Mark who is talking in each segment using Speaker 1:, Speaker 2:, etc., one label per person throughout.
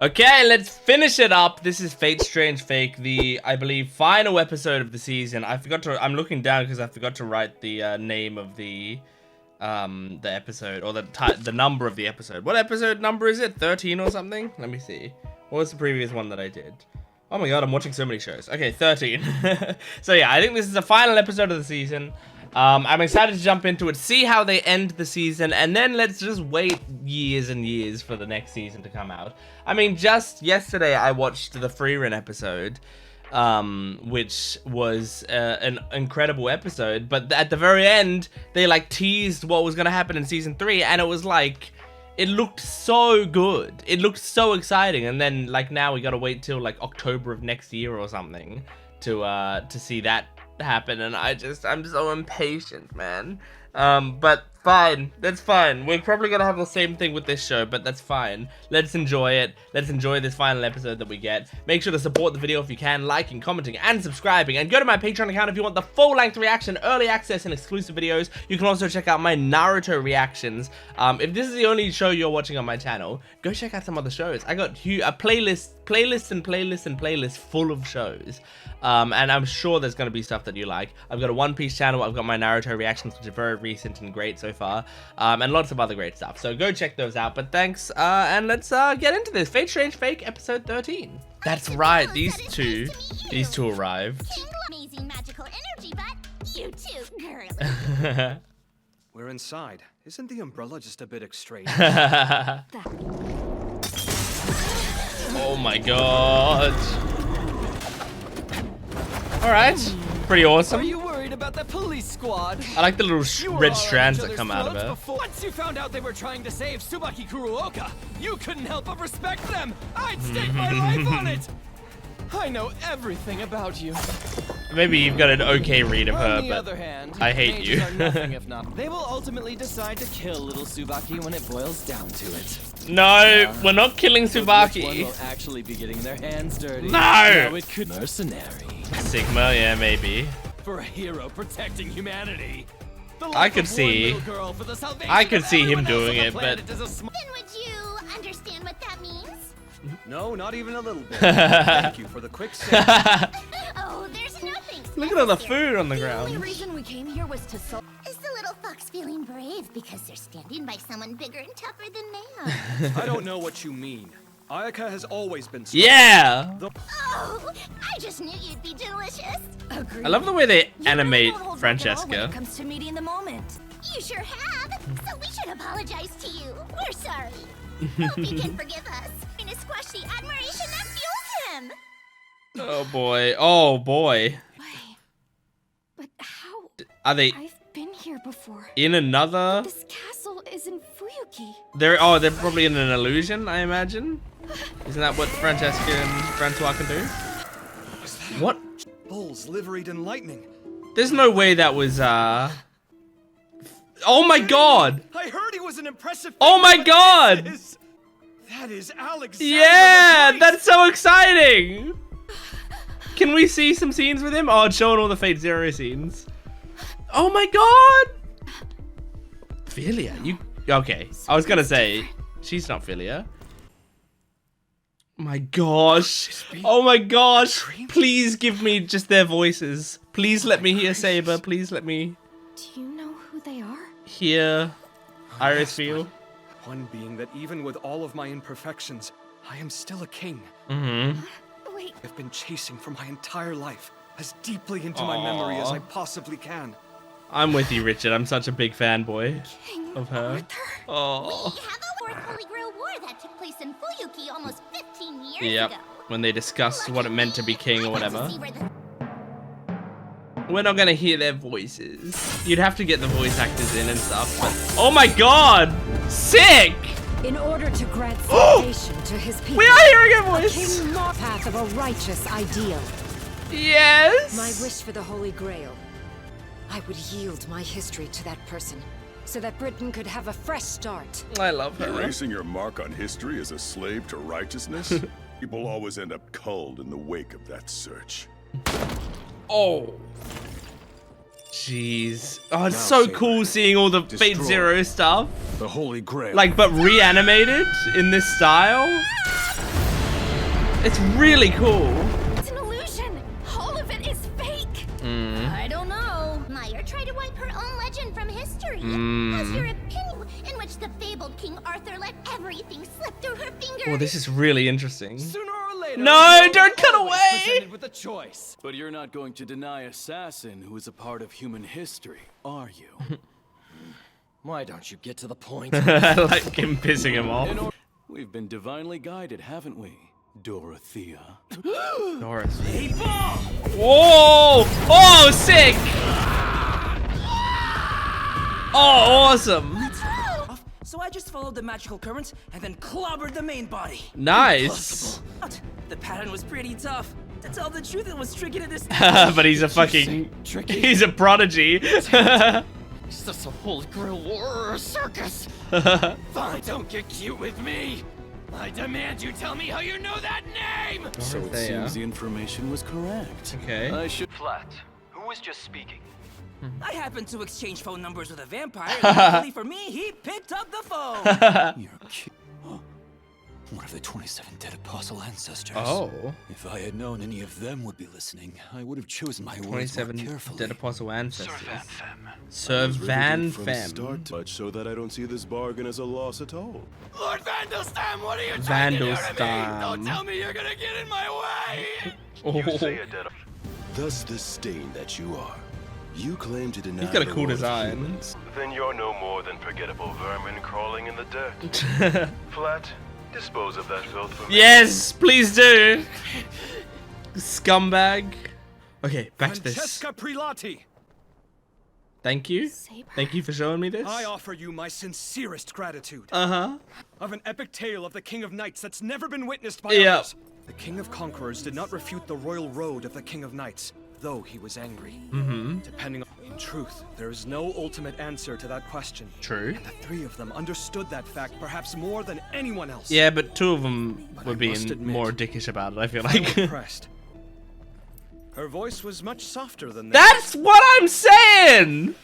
Speaker 1: Okay, let's finish it up. This is Fate Strange Fake, the, I believe, final episode of the season. I'm looking down because I forgot to write the name of the episode, or the number of the episode. What episode number is it? 13 or something? Let me see. What was the previous one that I did? Oh my god, I'm watching so many shows. Okay, 13. So yeah, I think this is the final episode of the season. I'm excited to jump into it, see how they end the season, and then let's just wait years and years for the next season to come out. I mean, just yesterday I watched the free run episode, which was an incredible episode, but at the very end, they like teased what was going to happen in season 3, and it was like, it looked so good. It looked so exciting, and then like now we got to wait till like October of next year or something to see that happen, and I'm so impatient, man. But fine, that's fine. We're probably gonna have the same thing with this show, but that's fine. Let's enjoy it. Let's enjoy this final episode that we get. Make sure to support the video if you can, liking, commenting, and subscribing, and go to my Patreon account if you want the full-length reaction, early access, and exclusive videos. You can also check out my Naruto reactions. If this is the only show you're watching on my channel, go check out some other shows. I got a playlist full of shows. And I'm sure there's going to be stuff that you like. I've got a One Piece channel, I've got my Naruto reactions, which are very recent and great so far, and lots of other great stuff. So go check those out, but thanks, and let's get into this. Fate Strange Fake, episode 13. That's right, these two arrived.
Speaker 2: Amazing magical energy, but you too, girl.
Speaker 3: We're inside. Isn't the umbrella just a bit extreme?
Speaker 1: Oh my god. Alright, pretty awesome.
Speaker 4: Are you worried about the police squad?
Speaker 1: I like the little red strands that come out of it.
Speaker 4: Once you found out they were trying to save Tsubaki Kuruoka, you couldn't help but respect them. I'd stake my life on it. I know everything about you.
Speaker 1: Maybe you've got an okay read of her,
Speaker 4: On the
Speaker 1: but
Speaker 4: other hand,
Speaker 1: I hate you.
Speaker 4: mages are nothing if not. They will ultimately decide to kill little Tsubaki when it boils down to it.
Speaker 1: No, we're not killing
Speaker 4: Which one
Speaker 1: Tsubaki.
Speaker 4: will actually be getting their hands dirty?
Speaker 1: No!
Speaker 4: Now it could mercenary.
Speaker 1: Sigma, yeah, maybe.
Speaker 4: For a hero protecting humanity.
Speaker 1: I could see him doing it, but
Speaker 2: Then would you understand what that means?
Speaker 3: No, not even a little bit. Thank you for the quick save.
Speaker 2: Oh, there's nothing.
Speaker 1: look at all the food on the
Speaker 2: The
Speaker 1: ground.
Speaker 2: only reason we came here was to solve. Is the little fox feeling brave because they're standing by someone bigger and tougher than they are?
Speaker 3: I don't know what you mean. Ayaka has always been strong.
Speaker 1: Yeah!
Speaker 2: Oh, I just knew you'd be delicious.
Speaker 1: I love the way they
Speaker 2: You
Speaker 1: animate
Speaker 2: really don't hold back at all when
Speaker 1: Francesca.
Speaker 2: it comes to meeting the moment. You sure have. So we should apologize to you. We're sorry. Hope you can forgive us. And to squash the admiration that fuels him.
Speaker 1: Oh boy, oh boy.
Speaker 5: Why? But how?
Speaker 1: Are they
Speaker 5: I've been here before.
Speaker 1: in another?
Speaker 5: This castle is in Fuyuki.
Speaker 1: They're probably in an illusion, I imagine. Isn't that what Francesca and Francois can do? What?
Speaker 3: Bulls liveried in lightning.
Speaker 1: There's no way that was Oh my god!
Speaker 3: I heard he was an impressive.
Speaker 1: Oh my god!
Speaker 3: That is Alex.
Speaker 1: Yeah, that's so exciting! Can we see some scenes with him? Oh, it's showing all the Fate Zero scenes. Oh my god! Philia, you... Okay, I was gonna say, she's not Philia. My gosh. Oh my gosh. Please give me just their voices. Please let me hear Saber. Please let me
Speaker 5: Do you know who they are?
Speaker 1: hear Iris feel.
Speaker 3: One being that even with all of my imperfections, I am still a king.
Speaker 1: Mm-hmm.
Speaker 5: Wait,
Speaker 3: I've been chasing for my entire life, as deeply into my memory as I possibly can.
Speaker 1: I'm with you, Richard. I'm such a big fanboy
Speaker 5: King
Speaker 1: of her.
Speaker 5: Arthur?
Speaker 1: Oh.
Speaker 2: We have a Fake Holy Grail War that took place in Fuyuki almost 15 years
Speaker 1: Yep.
Speaker 2: ago.
Speaker 1: When they discussed what it meant to be king or whatever.
Speaker 2: See where the
Speaker 1: We're not gonna hear their voices. You'd have to get the voice actors in and stuff, but... Oh my god! Sick!
Speaker 6: In order to grant salvation to his people,
Speaker 1: We are hearing a
Speaker 6: a
Speaker 1: voice!
Speaker 6: king not path of a righteous ideal.
Speaker 1: Yes!
Speaker 6: My wish for the Holy Grail. I would yield my history to that person, so that Britain could have a fresh start.
Speaker 1: I love her.
Speaker 7: Erasing your mark on history as a slave to righteousness? People always end up culled in the wake of that search.
Speaker 1: Oh. Jeez. Oh, it's so cool seeing all the Fate Zero stuff.
Speaker 3: The Holy Grail.
Speaker 1: Like, but reanimated in this style. It's really cool.
Speaker 5: It's an illusion. All of it is fake.
Speaker 2: I don't know. Meyer tried to wipe her own legend from history. How's your opinion in which the fabled King Arthur let everything slip through her fingers?
Speaker 1: Oh, this is really interesting.
Speaker 4: Sooner or later,
Speaker 1: No,
Speaker 4: you're
Speaker 1: don't cut
Speaker 4: always
Speaker 1: away!
Speaker 4: presented with a choice.
Speaker 8: But you're not going to deny Assassin, who is a part of human history, are you?
Speaker 4: Why don't you get to the point?
Speaker 1: I like him pissing him off.
Speaker 8: We've been divinely guided, haven't we, Dorothea?
Speaker 1: Dorothy. Whoa! Oh, sick! Oh, awesome!
Speaker 9: So I just followed the magical current and then clobbered the main body.
Speaker 1: Nice.
Speaker 9: What? The pattern was pretty tough. To tell the truth, it was tricky to this.
Speaker 1: But he's a fucking... He's a prodigy.
Speaker 4: Is this a Holy Grail War or a circus? Fine, don't get cute with me. I demand you tell me how you know that name.
Speaker 8: So it seems the information was correct.
Speaker 1: Okay.
Speaker 8: I should...
Speaker 10: Flat. Who was just speaking?
Speaker 9: I happened to exchange phone numbers with a vampire, and luckily for me, he picked up the phone.
Speaker 10: You're cute. One of the 27 dead apostle ancestors.
Speaker 1: Oh.
Speaker 10: If I had known any of them would be listening, I would have chosen my words more
Speaker 1: 27
Speaker 10: carefully.
Speaker 1: dead apostle ancestors.
Speaker 7: Riveting
Speaker 1: Sir Van
Speaker 7: from
Speaker 1: Fem.
Speaker 7: start to much so that I don't see this bargain as a loss at all.
Speaker 4: Lord Vandalstam, what are you trying to do to me?
Speaker 1: Vandalstam.
Speaker 4: Don't tell me you're gonna get in my way.
Speaker 1: Oh.
Speaker 7: Thus the stain that you are. You claim to deny
Speaker 1: He's got a
Speaker 7: the
Speaker 1: cool
Speaker 7: world of
Speaker 1: design.
Speaker 7: humans.
Speaker 11: Then you're no more than forgettable vermin crawling in the dirt. Flat, dispose of that filth for me.
Speaker 1: Yes, please do. Scumbag. Okay, back to this.
Speaker 3: Francesca Prelati,
Speaker 1: Thank you. Thank you for showing me this.
Speaker 3: I offer you my sincerest gratitude.
Speaker 1: Uh-huh.
Speaker 3: Of an epic tale of the King of Knights that's never been witnessed by
Speaker 1: Yeah.
Speaker 3: others. The King of Conquerors did not refute the royal road of the King of Knights, though he was angry. Depending on... In truth, there is no ultimate answer to that question.
Speaker 1: True.
Speaker 3: And the three of them understood that fact perhaps more than anyone else.
Speaker 1: Yeah, but two of them were
Speaker 3: I
Speaker 1: being
Speaker 3: must admit,
Speaker 1: more dickish about it, I feel
Speaker 3: I
Speaker 1: like.
Speaker 3: was impressed. Her voice was much softer than
Speaker 1: That's what I'm saying!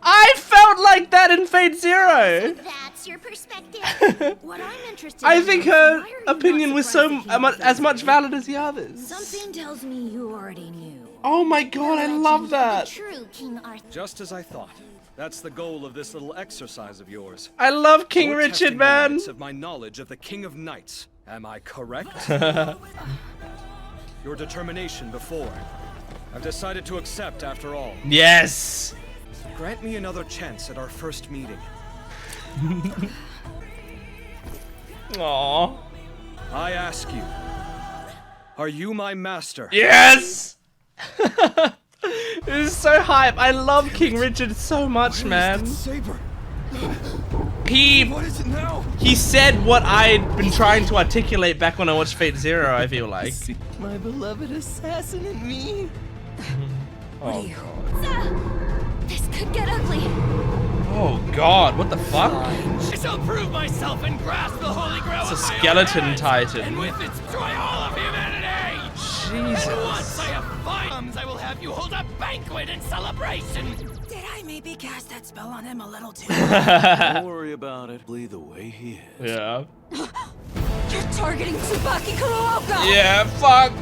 Speaker 1: I felt like that in Fate Zero!
Speaker 2: That's your perspective. What I'm interested
Speaker 1: I
Speaker 2: in
Speaker 1: think
Speaker 2: is,
Speaker 1: her
Speaker 2: why are you
Speaker 1: opinion
Speaker 2: not
Speaker 1: was so
Speaker 2: surprised that he
Speaker 1: as much
Speaker 2: knows
Speaker 1: valid as the others.
Speaker 2: Something tells me you already knew.
Speaker 1: Oh my god, I love that!
Speaker 2: The true King Arthur.
Speaker 3: Just as I thought. That's the goal of this little exercise of yours.
Speaker 1: I love King
Speaker 3: You're
Speaker 1: Richard,
Speaker 3: testing the
Speaker 1: man!
Speaker 3: limits of my knowledge of the King of Knights. Am I correct? Your determination before. I've decided to accept after all.
Speaker 1: Yes!
Speaker 3: Grant me another chance at our first meeting.
Speaker 1: Aww.
Speaker 3: I ask you, are you my master?
Speaker 1: Yes! This is so hype. I love King Richard so much, man.
Speaker 3: Saber.
Speaker 4: What is it now?
Speaker 1: He said what I'd been trying to articulate back when I watched Fate Zero, I feel like.
Speaker 4: My beloved assassin and me.
Speaker 5: This could get ugly.
Speaker 1: Oh god, what the fuck?
Speaker 4: I shall prove myself and grasp the Holy Grail.
Speaker 1: It's a
Speaker 4: with my own
Speaker 1: skeleton
Speaker 4: hands,
Speaker 1: titan.
Speaker 4: And with it destroy all of humanity. And once
Speaker 1: Jesus.
Speaker 4: I have finds, I will have you hold a banquet in celebration.
Speaker 9: Did I maybe cast that spell on him a little too?
Speaker 8: Don't worry about it. Bleed the way he is.
Speaker 1: Yeah.
Speaker 5: You're targeting Tsubaki Kurooka!
Speaker 1: Yeah, fuck.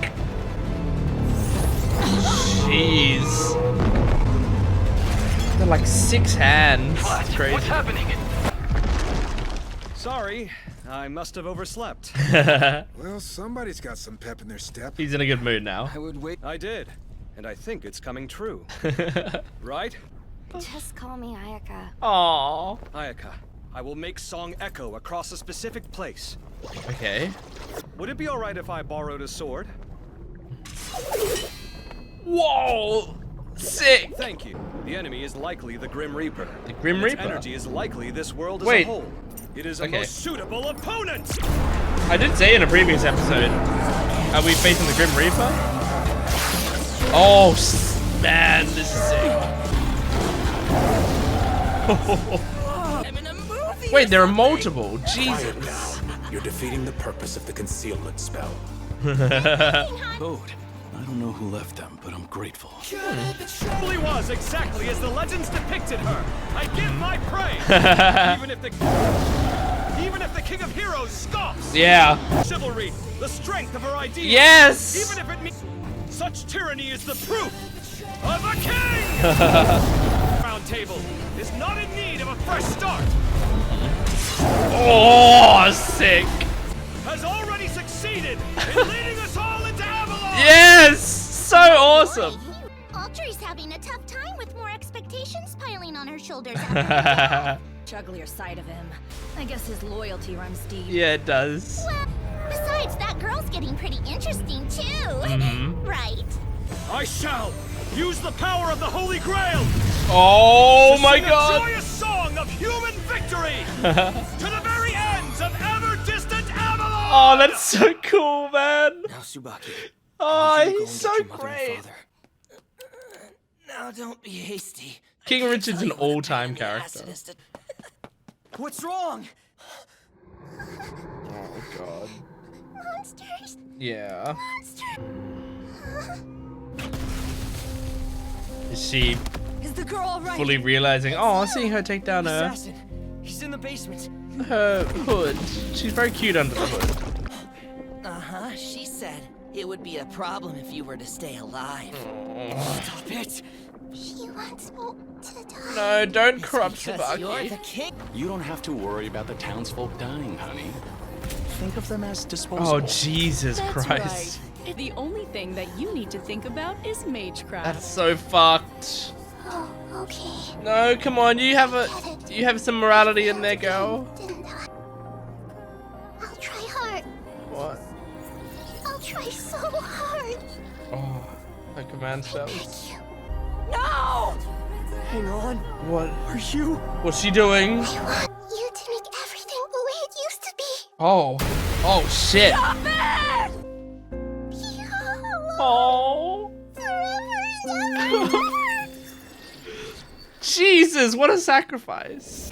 Speaker 1: Jeez. They're like 6 hands. It's crazy.
Speaker 10: What's happening?
Speaker 3: Sorry, I must have overslept.
Speaker 12: Well, somebody's got some pep in their step.
Speaker 1: He's in a good mood now.
Speaker 3: I would wait. I did, and I think it's coming true. Right?
Speaker 5: Just call me Ayaka.
Speaker 1: Aww.
Speaker 3: Ayaka, I will make song echo across a specific place.
Speaker 1: Okay.
Speaker 3: Would it be alright if I borrowed a sword?
Speaker 1: Whoa! Sick!
Speaker 3: Thank you. The enemy is likely the Grim Reaper.
Speaker 1: The Grim
Speaker 3: And its
Speaker 1: Reaper?
Speaker 3: energy is likely this world as
Speaker 1: Wait.
Speaker 3: a whole. It is a
Speaker 1: Okay.
Speaker 3: most suitable opponent!
Speaker 1: I did say in a previous episode, are we facing the Grim Reaper? Oh, man, this is sick.
Speaker 9: I'm in a movie.
Speaker 1: Wait, there are multiple. Jesus.
Speaker 10: You're defeating the purpose of the concealment spell.
Speaker 8: Code. I don't know who left them, but I'm grateful.
Speaker 3: Truly was exactly as the legends depicted her. I give my praise. Even if the... Even if the King of Heroes scoffs.
Speaker 1: Yeah.
Speaker 3: Chivalry, the strength of her ideas.
Speaker 1: Yes.
Speaker 3: Even if it means such tyranny is the proof of a king. Round Table is not in need of a fresh start.
Speaker 1: Oh, sick.
Speaker 3: Has already succeeded in leading us all into Avalon.
Speaker 1: Yes, so awesome.
Speaker 2: Audrey's having a tough time with more expectations piling on her shoulders.
Speaker 5: Uglier side of him. I guess his loyalty runs deep.
Speaker 1: Yeah, it does.
Speaker 2: Well, besides, that girl's getting pretty interesting too. Right?
Speaker 3: I shall use the power of the Holy Grail.
Speaker 1: Oh my
Speaker 3: sing
Speaker 1: god.
Speaker 3: A joyous song of human victory to the very ends of ever-distant Avalon.
Speaker 1: Oh, that's so cool, man.
Speaker 9: Now, Tsubaki.
Speaker 1: Oh,
Speaker 9: you go
Speaker 1: he's
Speaker 9: and
Speaker 1: so
Speaker 9: get your mother and
Speaker 1: great.
Speaker 9: father. Now, don't be hasty.
Speaker 1: King Richard's an all-time character.
Speaker 9: What's wrong?
Speaker 1: Oh god.
Speaker 2: Monsters.
Speaker 1: Yeah.
Speaker 2: Monsters.
Speaker 1: Is she
Speaker 5: Is the girl all right?
Speaker 1: fully realizing? Oh, seeing her take down her
Speaker 9: Assassin. He's in the basement.
Speaker 1: hood. She's very cute under the hood.
Speaker 9: Uh-huh. She said it would be a problem if you were to stay alive. Stop it.
Speaker 2: She wants me to die.
Speaker 1: No, don't corrupt
Speaker 9: Because you're
Speaker 1: Tsubaki.
Speaker 9: the king.
Speaker 10: You don't have to worry about the townsfolk dying, honey. Think of them as disposable.
Speaker 1: Oh, Jesus
Speaker 13: That's
Speaker 1: Christ.
Speaker 13: right. The only thing that you need to think about is magecraft.
Speaker 1: That's so fucked.
Speaker 2: Oh, okay.
Speaker 1: No, come on, you have some morality in there, girl.
Speaker 2: Didn't I? I'll try hard.
Speaker 1: What?
Speaker 2: I'll try so hard.
Speaker 1: Oh, her command spells.
Speaker 2: Thank you.
Speaker 9: No! Hang on.
Speaker 1: What?
Speaker 9: Are you?
Speaker 1: What's she doing?
Speaker 2: I want you to make everything the way it used to be.
Speaker 1: Oh. Oh shit.
Speaker 9: Stop it!
Speaker 1: Oh.
Speaker 2: Forever and ever.
Speaker 1: Jesus, what a sacrifice.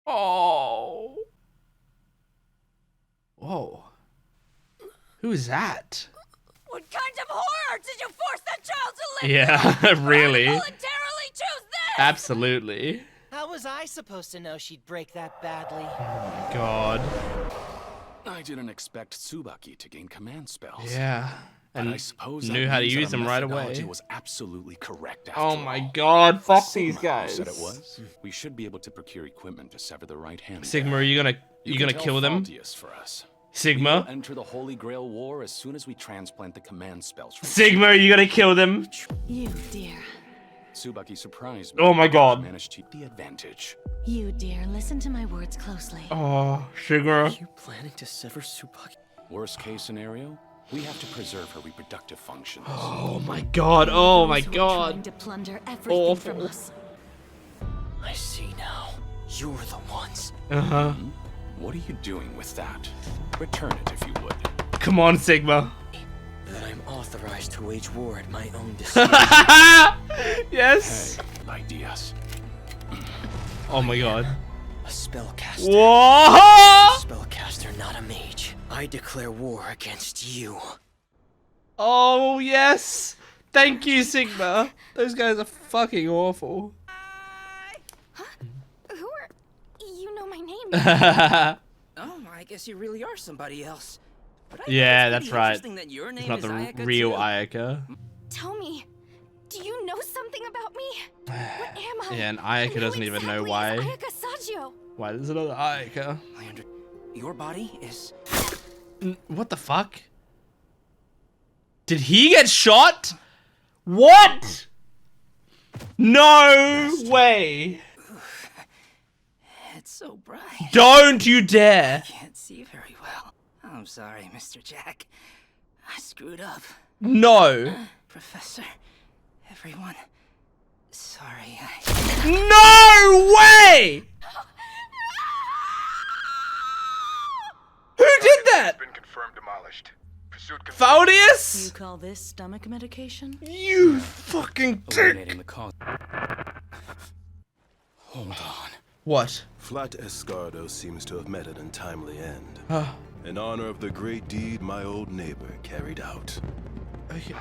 Speaker 1: Oh. Whoa. Who is that?
Speaker 5: What kind of horror did you force that child to live?
Speaker 1: Yeah, really.
Speaker 5: Voluntarily choose this.
Speaker 1: Absolutely.
Speaker 9: How was I supposed to know she'd break that badly?
Speaker 1: Oh my god.
Speaker 10: I didn't expect Tsubaki to gain command spells.
Speaker 1: Yeah.
Speaker 10: And
Speaker 1: And
Speaker 10: I suppose
Speaker 1: knew
Speaker 10: that
Speaker 1: how to
Speaker 10: means that
Speaker 1: use
Speaker 10: our
Speaker 1: them right
Speaker 10: methodology
Speaker 1: away.
Speaker 10: was absolutely correct after
Speaker 1: Oh my
Speaker 10: all.
Speaker 1: god, fuck
Speaker 10: Sigma,
Speaker 1: these guys.
Speaker 10: you said it was. We should be able to procure equipment to sever the right hand.
Speaker 1: Sigma,
Speaker 10: there.
Speaker 1: are you gonna
Speaker 10: You
Speaker 1: gonna
Speaker 10: can
Speaker 1: kill
Speaker 10: tell
Speaker 1: them?
Speaker 10: Faltius for us.
Speaker 1: Sigma?
Speaker 10: We'll enter the Holy Grail War as soon as we transplant the command spells from
Speaker 1: Sigma, are you gonna kill them?
Speaker 13: You, dear.
Speaker 10: Tsubaki surprised me.
Speaker 1: Oh my god.
Speaker 10: Managed to the advantage.
Speaker 13: You, dear. Listen to my words closely.
Speaker 1: Oh, Sigma.
Speaker 9: You planning to sever Tsubaki?
Speaker 10: Worst case scenario, we have to preserve her reproductive functions.
Speaker 1: Oh my god, oh my
Speaker 13: Those who are trying
Speaker 1: god.
Speaker 13: to plunder everything from
Speaker 1: Awful.
Speaker 13: us.
Speaker 9: I see now. You're the ones.
Speaker 1: Uh-huh.
Speaker 10: What are you doing with that? Return it if you would.
Speaker 1: Come on, Sigma.
Speaker 9: That I'm authorized to wage war at my own decision.
Speaker 1: Yes.
Speaker 10: Hey, ideas.
Speaker 1: Oh my god.
Speaker 9: A spellcaster.
Speaker 1: Whoa!
Speaker 9: Spellcaster, not a mage. I declare war against you.
Speaker 1: Oh yes. Thank you, Sigma. Those guys are fucking awful.
Speaker 5: Who are... You know my name.
Speaker 9: Oh, I guess you really are somebody else. But I
Speaker 1: Yeah,
Speaker 9: think
Speaker 1: that's
Speaker 9: it's
Speaker 1: right.
Speaker 9: interesting that your name
Speaker 1: It's not
Speaker 9: is
Speaker 1: the
Speaker 9: Ayaka
Speaker 1: real
Speaker 9: too.
Speaker 1: Ayaka.
Speaker 5: Tell me, do you know something about me? What am I?
Speaker 1: Yeah, and Ayaka
Speaker 5: Who
Speaker 1: doesn't even know
Speaker 5: exactly is
Speaker 1: why.
Speaker 5: Ayaka Saggio?
Speaker 1: Why there's another Ayaka?
Speaker 9: Your body is...
Speaker 1: What the fuck? Did he get shot? What? No way.
Speaker 9: It's so bright.
Speaker 1: Don't you dare.
Speaker 9: I can't see very well. I'm sorry, Mr. Jack. I screwed up.
Speaker 1: No.
Speaker 9: Professor, everyone, sorry.
Speaker 1: No way. Who did that?
Speaker 11: Been confirmed demolished. Pursuit
Speaker 1: Faltius?
Speaker 13: You call this stomach medication?
Speaker 1: You fucking dick.
Speaker 10: Eliminating the cause. Hold on.
Speaker 1: What?
Speaker 14: Flat Escardo seems to have met an untimely end.
Speaker 1: Oh.
Speaker 14: In honor of the great deed my old neighbor carried out.
Speaker 1: Okay.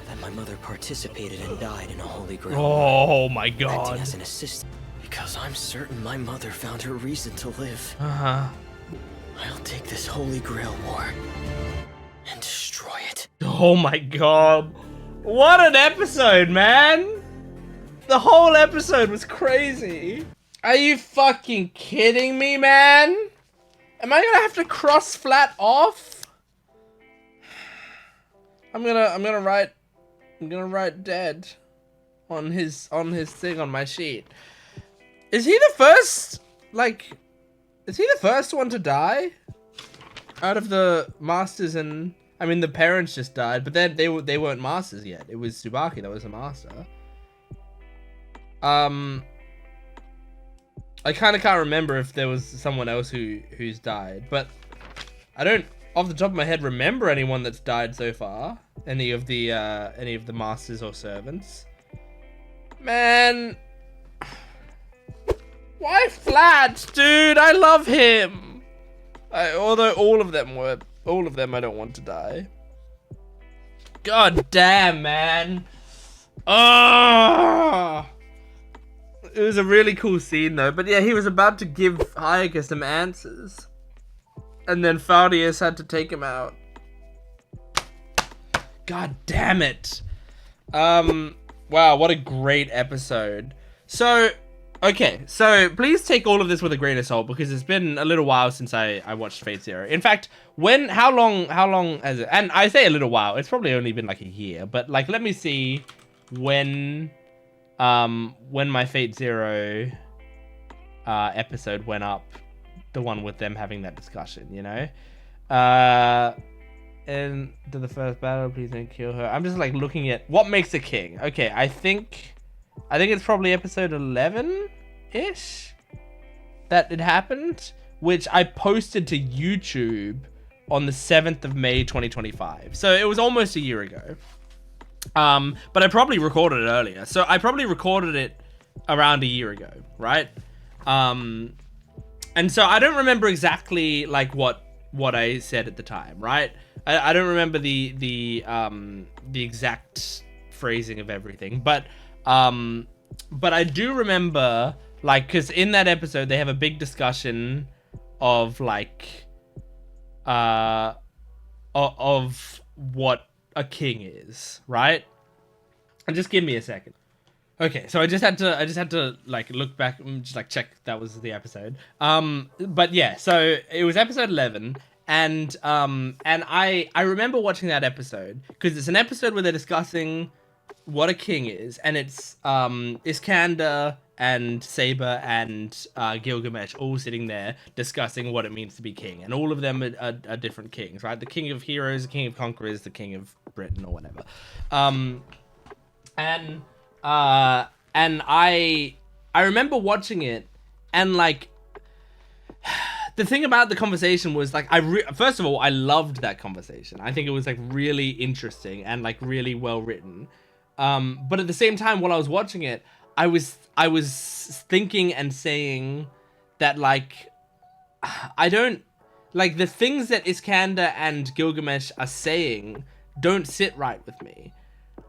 Speaker 9: That my mother participated and died in a Holy Grail.
Speaker 1: Oh my
Speaker 9: Acting
Speaker 1: god.
Speaker 9: as an assistant.
Speaker 15: Because I'm certain my mother found her reason to live.
Speaker 1: Uh-huh.
Speaker 15: I'll take this Holy Grail War and destroy it.
Speaker 1: Oh my god. What an episode, man! The whole episode was crazy. Are you fucking kidding me, man? Am I gonna have to cross flat off? I'm gonna write dead on his thing on my sheet. Is he the first, like, is he the first one to die? Out of the masters and, I mean, the parents just died, but then they weren't masters yet. It was Tsubaki that was a master. I kind of can't remember if there was someone else who's died, but I don't, off the top of my head, remember anyone that's died so far. Any of the masters or servants. Man, why Flat, dude? I love him. Although all of them I don't want to die. God damn, man. Oh. It was a really cool scene though, but yeah, he was about to give Hayaka some answers. And then Faldius had to take him out. God damn it. Wow, what a great episode. So, okay, so please take all of this with a grain of salt because it's been a little while since I watched Fate Zero. In fact, how long has it? And I say a little while, it's probably only been like a year, but like, let me see when my Fate Zero episode went up, the one with them having that discussion, you know? And to the first battle, please don't kill her. I'm just like looking at what makes a king. Okay, I think it's probably episode 11-ish that it happened, which I posted to YouTube on the 7th of May 2025. So it was almost a year ago. But I probably recorded it earlier. So I probably recorded it around a year ago, right? And so I don't remember exactly like what I said at the time, right? I don't remember the exact phrasing of everything, but I do remember, like, because in that episode they have a big discussion of like of what a king is, right? And just give me a second. Okay, so I just had to like look back and just like check that was the episode. But yeah, so it was episode 11, and I remember watching that episode because it's an episode where they're discussing what a king is, and it's Iskander and Saber and Gilgamesh all sitting there discussing what it means to be king, and all of them are different kings, right? The king of heroes, the king of conquerors, the king of Britain, or whatever. And I remember watching it, and like the thing about the conversation was like first of all, I loved that conversation. I think it was like really interesting and like really well written. But at the same time, while I was watching it, I was thinking and saying that like I don't like the things that Iskander and Gilgamesh are saying don't sit right with me.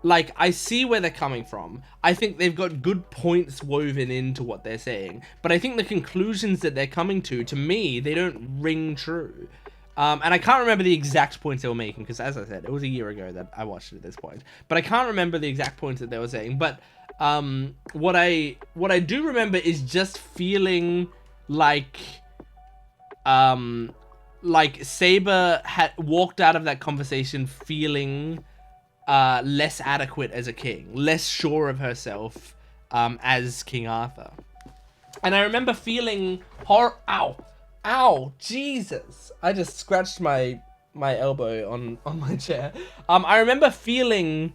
Speaker 1: Like, I see where they're coming from. I think they've got good points woven into what they're saying. But I think the conclusions that they're coming to me, they don't ring true. And I can't remember the exact points they were making, because as I said, it was a year ago that I watched it at this point. But I can't remember the exact points that they were saying. But what I do remember is just feeling like Saber had walked out of that conversation feeling less adequate as a king, less sure of herself as King Arthur. And I remember feeling ow, Jesus. I just scratched my elbow on my chair. I remember feeling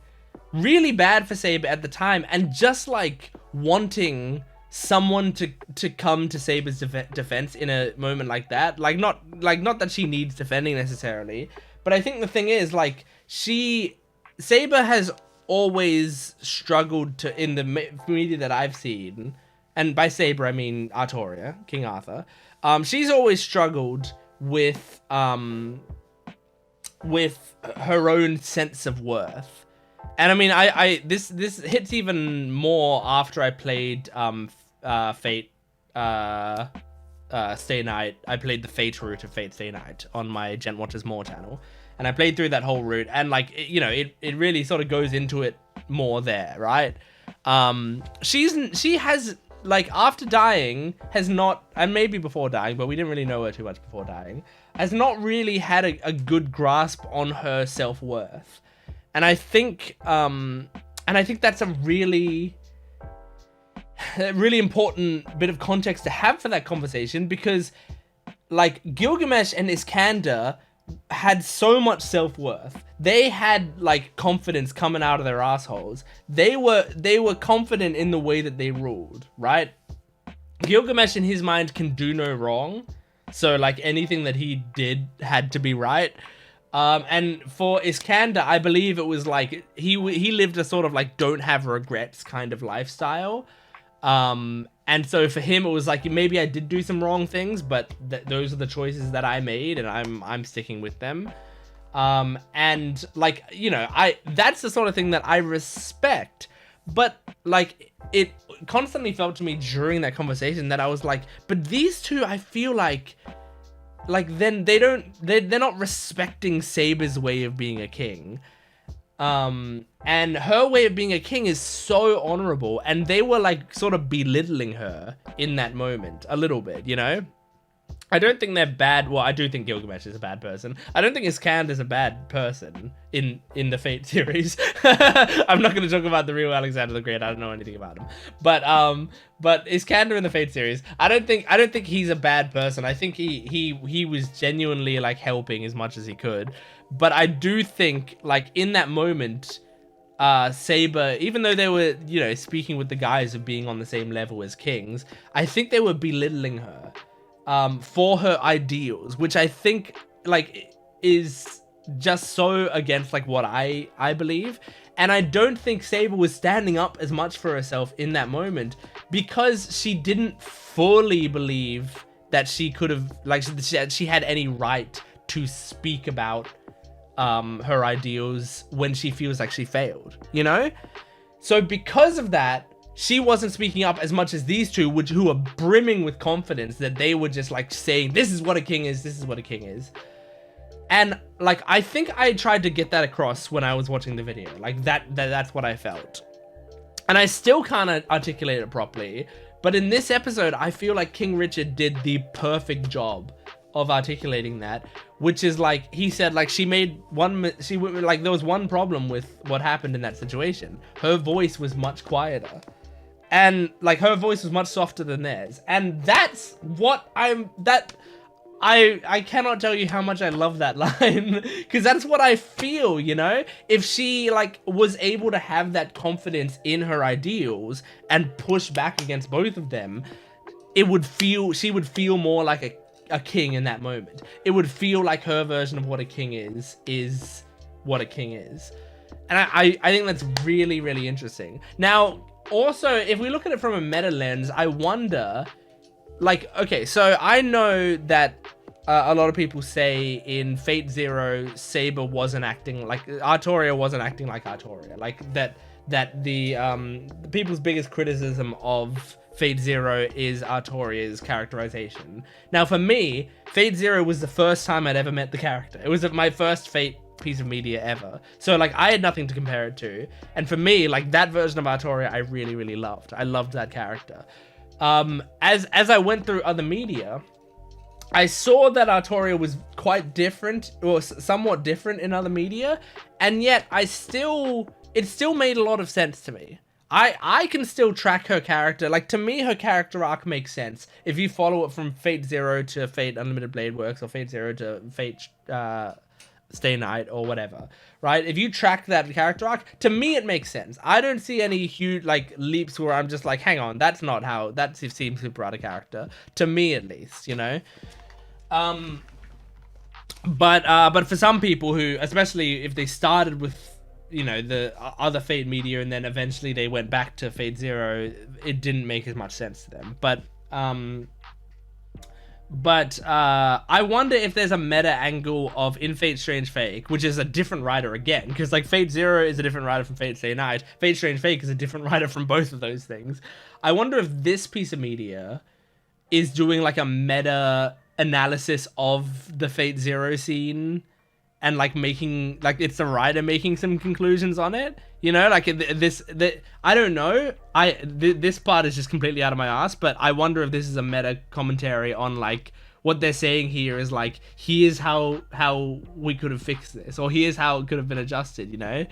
Speaker 1: really bad for Saber at the time, and just like wanting someone to come to Saber's defense in a moment like that. Like not that she needs defending necessarily, but I think the thing is like Saber has always struggled to, in the media that I've seen, and by Saber I mean Artoria, King Arthur. She's always struggled with her own sense of worth, and I mean this hits even more after I played Fate Stay Night. I played the Fate route of Fate Stay Night on my Jent Watches More channel, and I played through that whole route, and like it really sort of goes into it more there, right? She has, like, after dying, has not, and maybe before dying, but we didn't really know her too much before dying, has not really had a good grasp on her self-worth. And I think that's a really important bit of context to have for that conversation, because like Gilgamesh and Iskander had so much self-worth. They had like confidence coming out of their assholes. They were confident in the way that they ruled, right? Gilgamesh in his mind can do no wrong, so like anything that he did had to be right. And for Iskander, I believe it was like he lived a sort of like don't have regrets kind of lifestyle. And so for him, it was like, maybe I did do some wrong things, but those are the choices that I made, and I'm sticking with them. And like, that's the sort of thing that I respect, but like, it constantly felt to me during that conversation that I was like, but these two, I feel like then they're not respecting Saber's way of being a king. And her way of being a king is so honorable, and they were like sort of belittling her in that moment a little bit, I don't think they're bad. Well, I do think Gilgamesh is a bad person. I don't think Iskander is a bad person in the Fate series. I'm not going to talk about the real Alexander the Great. I don't know anything about him. But Iskander in the Fate series, I don't think he's a bad person. I think he was genuinely like helping as much as he could. But I do think like in that moment, Saber, even though they were, speaking with the guise of being on the same level as kings, I think they were belittling her. For her ideals, which I think like is just so against like what I believe. And I don't think Saber was standing up as much for herself in that moment, because she didn't fully believe that she could have, like, she had any right to speak about her ideals when she feels like she failed, So because of that, she wasn't speaking up as much as these two, who are brimming with confidence that they were just like saying, this is what a king is, this is what a king is. And like, I think I tried to get that across when I was watching the video. Like that's what I felt. And I still can't articulate it properly. But in this episode, I feel like King Richard did the perfect job of articulating that, which is like, he said, like, there was one problem with what happened in that situation. Her voice was much quieter. And like her voice was much softer than theirs, and that's what I cannot tell you how much I love that line, because that's what I feel, if she like was able to have that confidence in her ideals and push back against both of them, she would feel more like a king in that moment. It would feel like her version of what a king is what a king is. And I think that's really, really interesting. Now, also, if we look at it from a meta lens, I wonder, like, okay, so I know that a lot of people say in Fate Zero, Saber wasn't acting like, Artoria wasn't acting like Artoria. Like, that the people's biggest criticism of Fate Zero is Artoria's characterization. Now, for me, Fate Zero was the first time I'd ever met the character. It was my first Fate piece of media ever, so like I had nothing to compare it to, and for me, like, that version of Artoria I really, really loved. I loved that character. As I went through other media, I saw that Artoria was quite different, or somewhat different in other media, and yet it still made a lot of sense to me. I can still track her character. Like, to me, her character arc makes sense if you follow it from Fate Zero to Fate Unlimited Blade Works, or Fate Zero to Fate Stay Night, or whatever, right? If you track that character arc, to me it makes sense. I don't see any huge like leaps where I'm just like, hang on, that's not how, that seems super out of character, to me at least, but for some people who, especially if they started with the other Fate media and then eventually they went back to Fate Zero, it didn't make as much sense to them. But I wonder if there's a meta angle of in Fate Strange Fake, which is a different writer again, because like Fate Zero is a different writer from Fate Stay Night. Fate Strange Fake is a different writer from both of those things. I wonder if this piece of media is doing like a meta analysis of the Fate Zero scene and like making, like, it's the writer making some conclusions on it, you know, like I don't know, this part is just completely out of my ass, but I wonder if this is a meta commentary on like what they're saying here is like, here's how we could have fixed this, or here's how it could have been adjusted, you know.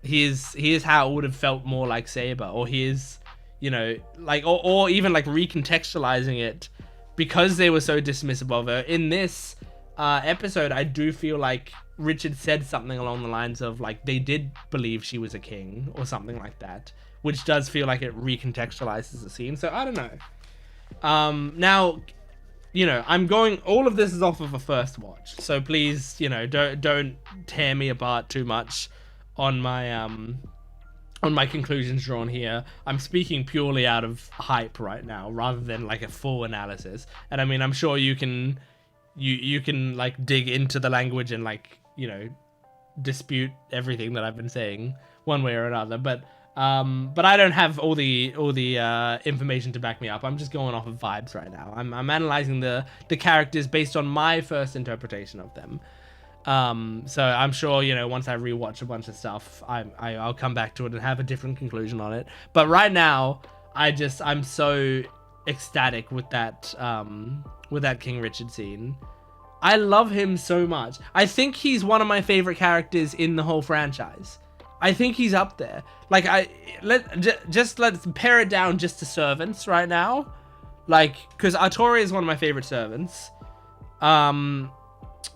Speaker 1: Here's how it would have felt more like Saber, or here's, you know, like, or even like recontextualizing it because they were so dismissive of her. In this episode, I do feel like Richard said something along the lines of like, they did believe she was a king or something like that, which does feel like it recontextualizes the scene. So I don't know. Now, you know, I'm going, all of this is off of a first watch, so please, you know, don't tear me apart too much on my conclusions drawn here. I'm speaking purely out of hype right now, rather than like a full analysis. And I mean, I'm sure you can like dig into the language and like, you know, dispute everything that I've been saying one way or another. But I don't have all the information to back me up. I'm just going off of vibes right now. I'm analyzing the characters based on my first interpretation of them. So I'm sure, you know, once I rewatch a bunch of stuff, I'll come back to it and have a different conclusion on it. But right now, I'm so ecstatic with that King Richard scene. I love him so much. I think he's one of my favorite characters in the whole franchise. I think he's up there. Like, let's pare it down just to servants right now. Like, because Artoria is one of my favorite servants. Who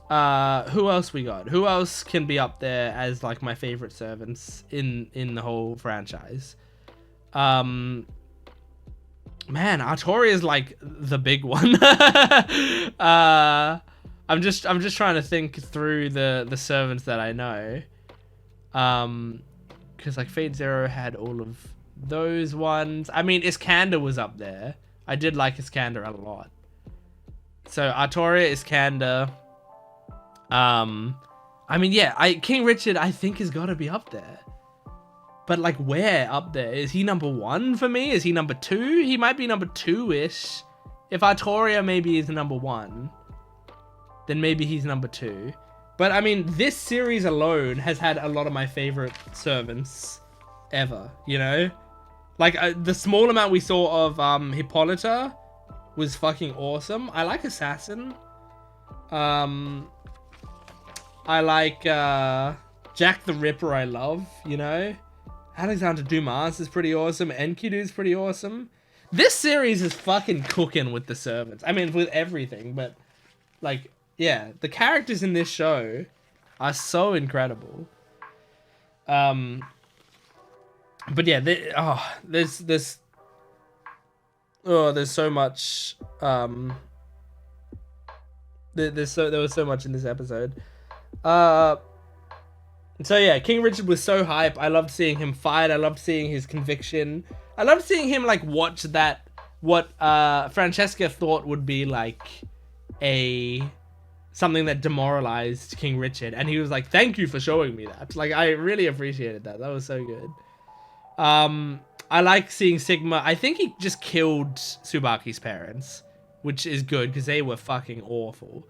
Speaker 1: else we got? Who else can be up there as like my favorite servants in the whole franchise? Man, Artoria is like the big one. I'm just trying to think through the servants that I know. Because like Fate Zero had all of those ones. I mean, Iskander was up there. I did like Iskander a lot. So Artoria, Iskander. I mean, yeah, King Richard, I think, has got to be up there. But like, where up there? Is he number 1 for me? Is he number 2? He might be number 2-ish. If Artoria maybe is number 1, then maybe he's number 2. But I mean, this series alone has had a lot of my favorite servants ever, you know? Like, the small amount we saw of Hippolyta was fucking awesome. I like Assassin. I like Jack the Ripper, I love, you know? Alexander Dumas is pretty awesome. Enkidu's pretty awesome. This series is fucking cooking with the servants. I mean, with everything, but like, yeah, the characters in this show are so incredible. But yeah, there's so much. There was so much in this episode. So yeah, King Richard was so hype. I loved seeing him fight. I loved seeing his conviction. I loved seeing him like watch that, what Francesca thought would be like something that demoralized King Richard, and he was like, thank you for showing me that. Like, I really appreciated that. That was so good. I like seeing Sigma. I think he just killed Tsubaki's parents, which is good because they were fucking awful.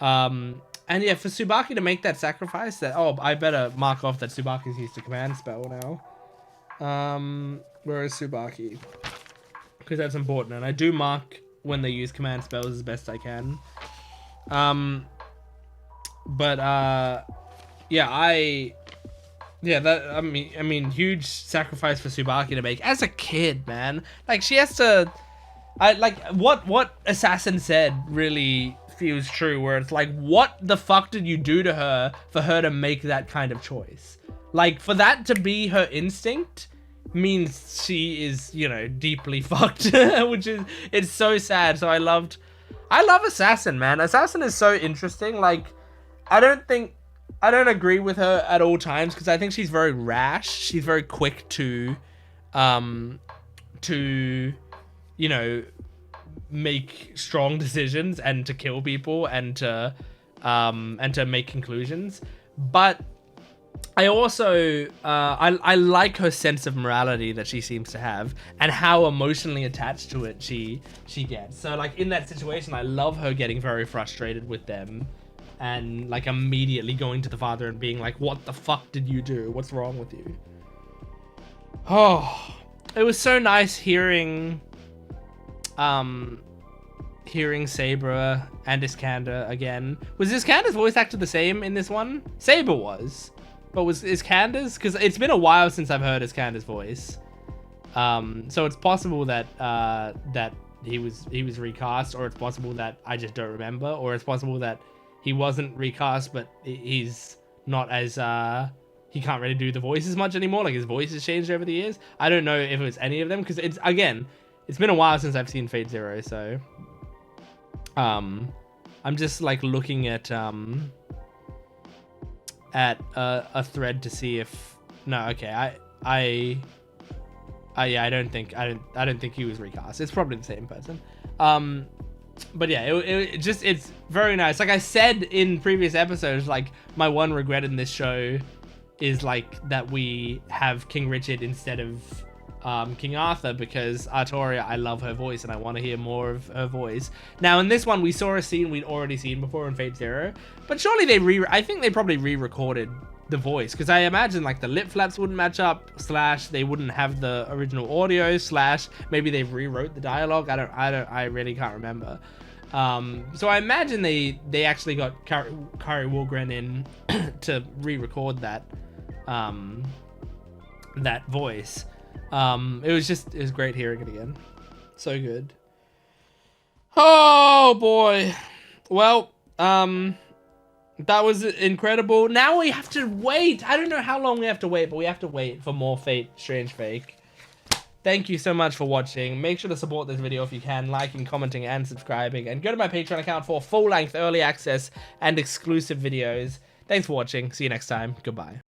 Speaker 1: And yeah, for Tsubaki to make that sacrifice, that, oh, I better mark off that Tsubaki's used a command spell now. Where is Tsubaki? Because that's important, and I do mark when they use command spells as best I can. I mean, huge sacrifice for Tsubaki to make as a kid, man. Like, she has to, what Assassin said really feels true, where it's like, what the fuck did you do to her for her to make that kind of choice? Like, for that to be her instinct means she is, you know, deeply fucked, which is, it's so sad. So I love Assassin, man. Assassin is so interesting. Like, I don't agree with her at all times, because I think she's very rash. She's very quick to you know, make strong decisions and to kill people and to make conclusions. But I also I like her sense of morality that she seems to have, and how emotionally attached to it she gets. So like in that situation, I love her getting very frustrated with them, and like immediately going to the father and being like, "What the fuck did you do? What's wrong with you?" Oh, it was so nice hearing Saber and Iskander again. Was Iskander's voice actor the same in this one? Saber was. But is Iskander's? Because it's been a while since I've heard Iskander's voice. So it's possible that that he was recast, or it's possible that I just don't remember, or it's possible that he wasn't recast, but he's not as he can't really do the voice as much anymore. Like his voice has changed over the years. I don't know if it was any of them, because it's been a while since I've seen Fate Zero. So I'm just like looking at a thread to see if yeah, I don't think he was recast. It's probably the same person. But yeah, it's very nice. Like I said in previous episodes, like my one regret in this show is like that we have King Richard instead of King Arthur, because Artoria, I love her voice and I want to hear more of her voice. Now in this one we saw a scene we'd already seen before in Fate Zero, but surely I think they probably re-recorded the voice, because I imagine like the lip flaps wouldn't match up, / they wouldn't have the original audio, / maybe they rewrote the dialogue. I really can't remember. So I imagine they actually got Kari Walgren in to re-record that that voice. It was great hearing it again. So good. Oh boy. Well, that was incredible. Now we have to wait. I don't know how long we have to wait, but we have to wait for more Fate Strange Fake. Thank you so much for watching. Make sure to support this video if you can, liking, commenting, and subscribing. And go to my Patreon account for full-length early access and exclusive videos. Thanks for watching. See you next time. Goodbye.